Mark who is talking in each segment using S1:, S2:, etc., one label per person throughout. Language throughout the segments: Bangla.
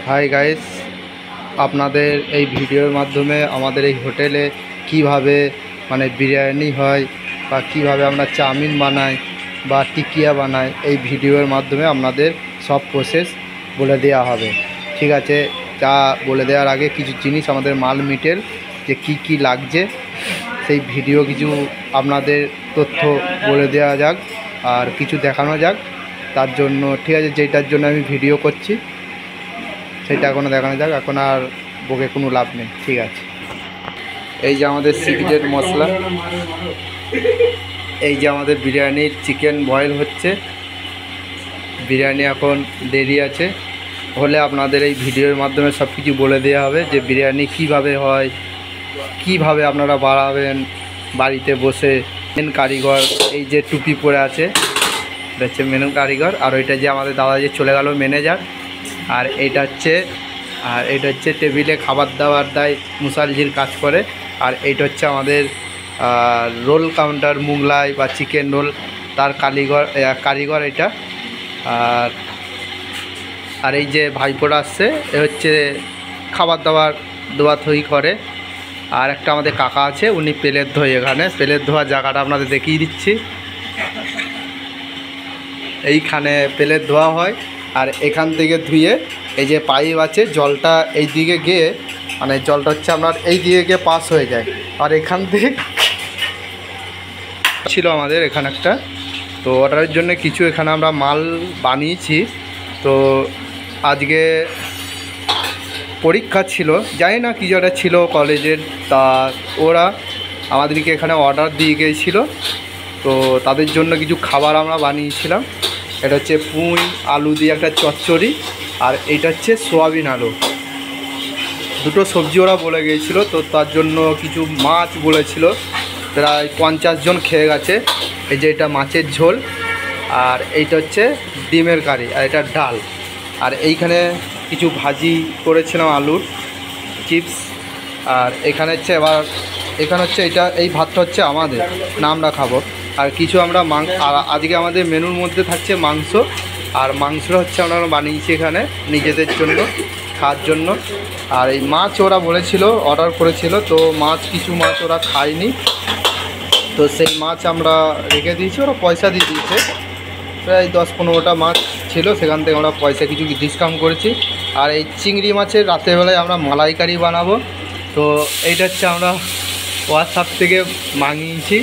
S1: হাই গাইস, আপনাদের এই ভিডিওর মাধ্যমে আমাদের এই হোটেলে কিভাবে বিরিয়ানি হয় বা কিভাবে আমরা চাউমিন বানাই বা টিকিয়া বানাই, এই ভিডিওর মাধ্যমে আপনাদের সব প্রসেস বলে দেওয়া হবে। ঠিক আছে, তা বলে দেওয়ার আগে কিছু জিনিস আমাদের মাল মিটেল যে কি লাগছে সেই ভিডিও কিছু আপনাদের তথ্য বলে দেওয়া যাক আর কিছু দেখানো যাক। তার জন্য ঠিক আছে, যেটার জন্য আমি ভিডিও করছি সেটা এখনও দেখানো যাক, এখন আর বকে কোনো লাভ নেই। ঠিক আছে, এই যে আমাদের সিক্রেট মশলা, এই যে আমাদের বিরিয়ানির চিকেন বয়েল হচ্ছে। বিরিয়ানি এখন দেরি আছে, হলে আপনাদের এই ভিডিওর মাধ্যমে সব কিছু বলে দেওয়া হবে যে বিরিয়ানি কিভাবে হয়, কিভাবে আপনারা বানাবেন বাড়িতে বসে। মেন কারিগর এই যে টুপি পরে আছে, এটা হচ্ছে মেন কারিগর। আর ওইটা যে আমাদের দাদা যে চলে গেল ম্যানেজার। আর এটা হচ্ছে টেবিলে খাবার দাবার দেয়, মুসালজির কাজ করে। আর এইটা হচ্ছে আমাদের রোল কাউন্টার, মুগলাই বা চিকেন রোল, তার কারিগর এটা। আর এই যে ভাইপোরা আসছে, এ হচ্ছে খাবার দাবার ধোয়াধুয়ি করে। আর একটা আমাদের কাকা আছে, উনি প্লেট ধোয়। এখানে প্লেট ধোয়ার জায়গাটা আপনাদের দেখিয়ে দিচ্ছি। এইখানে প্লেট ধোয়া হয়, আর এখান থেকে ধুয়ে এই যে পাইপ আছে, জলটা এই দিকে গিয়ে জলটা হচ্ছে আপনার এই দিকে গিয়ে পাস হয়ে যায়। আর এখান থেকে ছিল আমাদের এখানে একটা, তো অর্ডারের জন্য কিছু এখানে আমরা মাল বানিয়েছি। তো আজকে পরীক্ষা ছিল, জানি না কি যেটা ছিল কলেজের, তা ওরা আমাদেরকে এখানে অর্ডার দিয়ে গিয়েছিল। তো তাদের জন্য কিছু খাবার আমরা বানিয়েছিলাম। এটা হচ্ছে পুঁই আলু দিয়ে একটা চচ্চড়ি, আর এটা হচ্ছে সোয়াবিন আলু। দুটো সবজি ওরা বলে গিয়েছিল, তো তার জন্য কিছু মাছ বলেছিল। প্রায় 50 জন খেয়ে গেছে। এই যে এটা মাছের ঝোল, আর এইটা হচ্ছে ডিমের কারি, আর এটা ডাল। আর এইখানে কিছু ভাজি করেছিলাম, আলুর চিপস। আর এখানে হচ্ছে এটা, এই ভাতটা হচ্ছে আমাদের না, আমরা খাবো। আর কিছু আমরা আজকে আমাদের মেনুর মধ্যে থাকছে মাংস, আর মাংসটা হচ্ছে আমরা বানিয়েছি এখানে নিজেদের জন্য খাওয়ার জন্য। আর এই মাছ ওরা বলেছিল, অর্ডার করেছিল, তো কিছু মাছ ওরা খায়নি, তো সেই মাছ আমরা রেখে দিয়েছি। ওরা পয়সা দিয়ে দিয়েছে, প্রায় 10-15টা মাছ ছিল, সেখান থেকে আমরা পয়সা কিছু ডিসকাউন্ট করেছি। আর এই চিংড়ি মাছের রাতেরবেলায় আমরা মালাইকারি বানাবো। তো এইটা হচ্ছে আমরা হোয়াটসঅ্যাপ থেকে মাঙিয়েছি।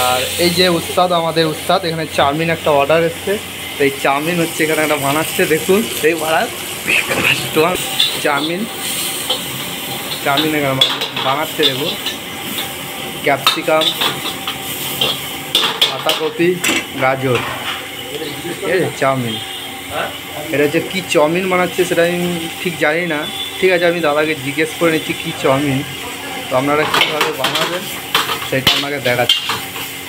S1: আর এই যে আমাদের উস্তাদ এখানে চাউমিন একটা অর্ডার এসছে, তো এই চাউমিন হচ্ছে এখানে একটা বানাচ্ছে, দেখুন এই চাউমিন এখানে বানাচ্ছে, দেখুন ক্যাপসিকাম, পাতাকপি, গাজর, ঠিক আছে চাউমিন। এটা হচ্ছে কী চাউমিন বানাচ্ছে সেটা আমি ঠিক জানি না। ঠিক আছে, আমি দাদাকে জিজ্ঞেস করে নিচ্ছি কী চাউমিন, তো আপনারা কীভাবে বানাবেন সেটা আপনাকে দেখাচ্ছি।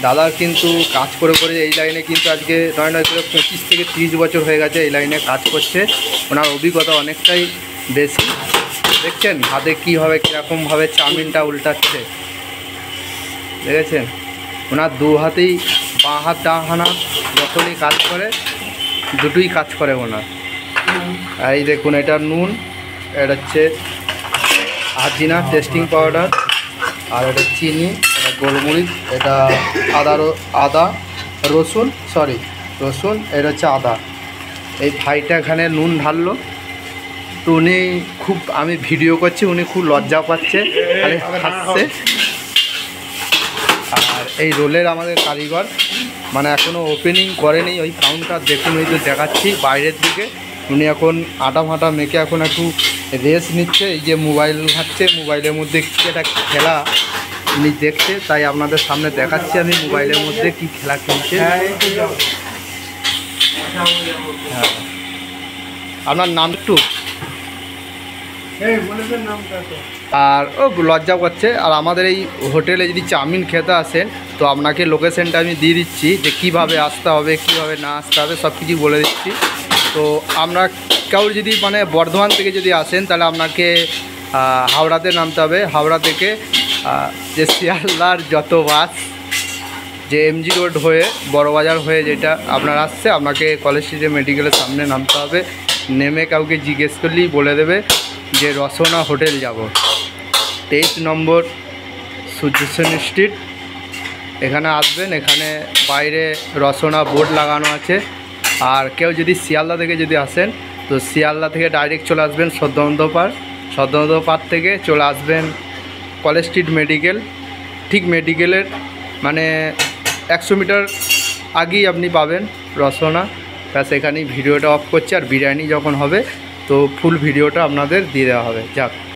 S1: দাদা কিন্তু কাজ করে এই লাইনে কিন্তু আজকে নয় করে 25 থেকে 30 বছর হয়ে গেছে এই লাইনে কাজ করছে। ওনার অভিজ্ঞতা অনেকটাই বেশি। দেখছেন হাতে কীভাবে কীরকমভাবে চাউমিনটা উল্টাচ্ছে, দেখেছেন? ওনার দু হাতেই, বাঁ হাত ডান হাত যখনই কাজ করে, দুটোই কাজ করে ওনার। আর এই দেখুন, এটা নুন, এটা হচ্ছে আজিনা টেস্টিং পাউডার, আর এটা চিনি, এটা গোলমরিচ, এটা রসুন, এটা হচ্ছে আদা। এই ভাইটা এখানে নুন ঢাললো, তো উনি আমি ভিডিও করছি, উনি খুব লজ্জা পাচ্ছে, হাসছে। আর এই রোলের আমাদের কারিগর এখনও ওপেনিং করেনি, ওই কাউন্টার দেখুন, ওই তো দেখাচ্ছি বাইরের দিকে। উনি এখন আটা ফাটা মেখে এখন একটু রেস্ট নিচ্ছে। এই যে মোবাইল ঘাটছে, মোবাইলের মধ্যে কী একটা খেলা উনি দেখছে, তাই আপনাদের সামনে দেখাচ্ছি আমি মোবাইলের মধ্যে কি খেলা খেলছে। হ্যাঁ, আপনার নাম একটু আর ও লজ্জা করছে। আর আমাদের এই হোটেলে যদি চাউমিন খেতে আসেন, তো আপনাকে লোকেশনটা আমি দিয়ে দিচ্ছি, যে কিভাবে আসতে হবে, কিভাবে না আসতে হবে, সব কিছু বলে দিচ্ছি। তো আমরা কেউ যদি বর্ধমান থেকে যদি আসেন, তাহলে আপনাকে হাওড়াতে নামতে হবে। হাওড়া থেকে যে শিয়ালদার যত বাস যে এমজি রোড হয়ে বড়বাজার হয়ে যেটা আপনার আসছে, আপনাকে কলেজ স্ট্রিটে মেডিকেলের সামনে নামতে হবে। নেমে কাউকে জিজ্ঞেস করলেই বলে দেবে যে রসনা হোটেল যাব। 23 নম্বর সূর্যসেন স্ট্রিট, এখানে আসবেন। এখানে বাইরে রসনা বোর্ড লাগানো আছে। আর কেউ যদি শিয়ালদা থেকে যদি আসেন, তো শিয়ালদা থেকে ডাইরেক্ট চলে আসবেন সদ্যন্ত পার্ক থেকে চলে আসবেন কলেজ স্ট্রিট মেডিকেল। ঠিক মেডিকেলের মানে 100 মিটার আগেই আপনি পাবেন রসনা। ব্যাস এখানেই ভিডিওটা অফ করছে। আর বিরিয়ানি যখন হবে তো ফুল ভিডিওটা আপনাদের দিয়ে দেওয়া হবে। যাক।